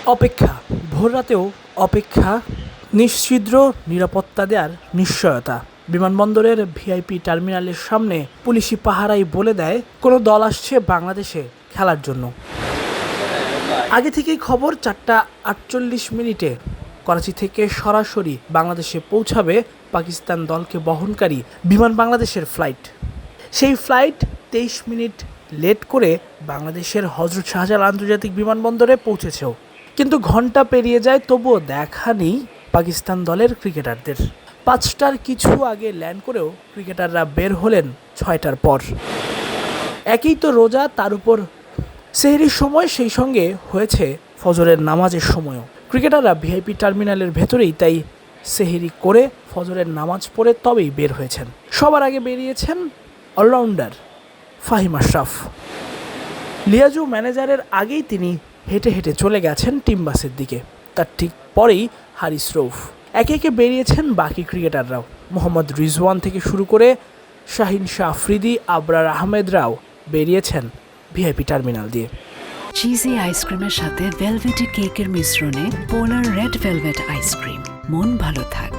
অপেক্ষা, ভোররাতেও অপেক্ষা, নিশ্ছিদ্র নিরাপত্তা দেওয়ার নিশ্চয়তা। বিমানবন্দরের ভিআইপি টার্মিনালের সামনে পুলিশি পাহারাই বলে দেয় কোনো দল আসছে বাংলাদেশে খেলার জন্য। আগে থেকেই খবর 4:48 করাচি থেকে সরাসরি বাংলাদেশে পৌঁছাবে পাকিস্তান দলকে বহনকারী বিমান বাংলাদেশের ফ্লাইট। সেই ফ্লাইট 23 মিনিট লেট করে বাংলাদেশের হজরত শাহজালাল আন্তর্জাতিক বিমানবন্দরে পৌঁছেছেও, কিন্তু ঘন্টা পেরিয়ে যায় তবুও দেখা নেই পাকিস্তান দলের ক্রিকেটারদের। 5টার কিছু আগে ল্যান্ড করেও ক্রিকেটাররা বের হলেন 6টার পর। একই তো রোজা, তার উপর সেহরির সময়, সেই সঙ্গে হয়েছে ফজরের নামাজের সময়ও। ক্রিকেটাররা ভিআইপি টার্মিনালের ভেতরেই তাই সেহরি করে ফজরের নামাজ পড়ে তবেই বের হয়েছেন। সবার আগে বেরিয়েছেন অলরাউন্ডার ফাহিম আশরাফ। লিয়াজু ম্যানেজারের আগেই তিনি হেঁটে হেঁটে চলে গেছেন টিম বাসের দিকে। তার ঠিক পরেই হারিস রৌফ। একে একে বেরিয়েছেন বাকি ক্রিকেটাররাও। মোহাম্মদ রিজওয়ান থেকে শুরু করে শাহিন শাহ আফ্রিদি, আবরার আহমেদরাও বেরিয়েছেন ভিআইপি টার্মিনাল দিয়ে। চিজি আইসক্রিমের সাথে ভেলভেটি কেকের মিশ্রণে পোলার রেড ভেলভেট আইসক্রিম, মন ভালো থাক।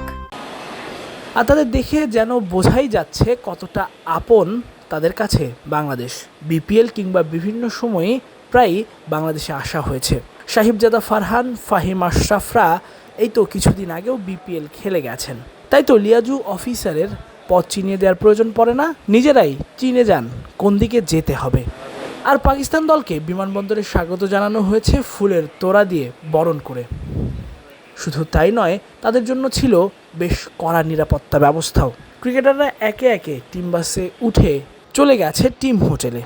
আর তাদের দেখে যেন বোঝাই যাচ্ছে কতটা আপন তাদের কাছে বাংলাদেশ। বিপিএল কিংবা বিভিন্ন সময়ে প্রায় বাংলাদেশে আসা হয়েছে। সাহিবজাদা ফারহান, ফাহিম আশরাফরা এই তো কিছুদিন আগেও বিপিএল খেলে গেছেন। তাই তো লিয়াজু অফিসারের পথ চিনিয়ে দেওয়ার প্রয়োজন পড়ে না, নিজেরাই চিনে যান কোন দিকে যেতে হবে। আর পাকিস্তান দলকে বিমানবন্দরে স্বাগত জানানো হয়েছে ফুলের তোড়া দিয়ে বরণ করে। শুধু তাই নয়, তাদের জন্য ছিল বেশ কড়া নিরাপত্তা ব্যবস্থাও। ক্রিকেটাররা একে একে টিম বাসে উঠে চলে গেছে টিম হোটেলে।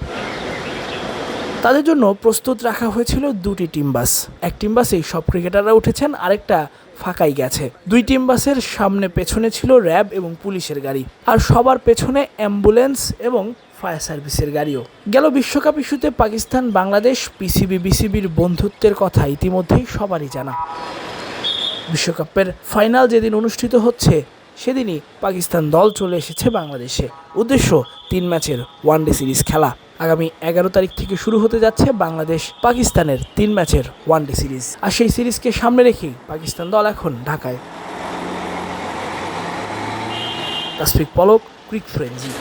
তাদের জন্য প্রস্তুত রাখা হয়েছিল 2টি টিম বাস। এক টিম বাসেই সব ক্রিকেটাররা উঠেছেন, আরেকটা ফাঁকাই গেছে। 2 টিম বাসের সামনে পেছনে ছিল র্যাব এবং পুলিশের গাড়ি, আর সবার পেছনে অ্যাম্বুলেন্স এবং ফায়ার সার্ভিসের গাড়িও। গেল বিশ্বকাপ ইস্যুতে পাকিস্তান বাংলাদেশ বিসিবির বন্ধুত্বের কথা ইতিমধ্যেই সবারই জানা। বিশ্বকাপের ফাইনাল যেদিন অনুষ্ঠিত হচ্ছে সেদিনই পাকিস্তান দল চলে এসেছে বাংলাদেশে। উদ্দেশ্য 3 ম্যাচের ওয়ানডে সিরিজ খেলা। আগামী 11 তারিখ থেকে শুরু হতে যাচ্ছে বাংলাদেশ পাকিস্তানের 3 ম্যাচের ওয়ানডে সিরিজ। আর সেই সিরিজকে সামনে রেখেই পাকিস্তান দল এখন ঢাকায়। তাসফিক পলক, ক্রিক ফ্রেঞ্জি।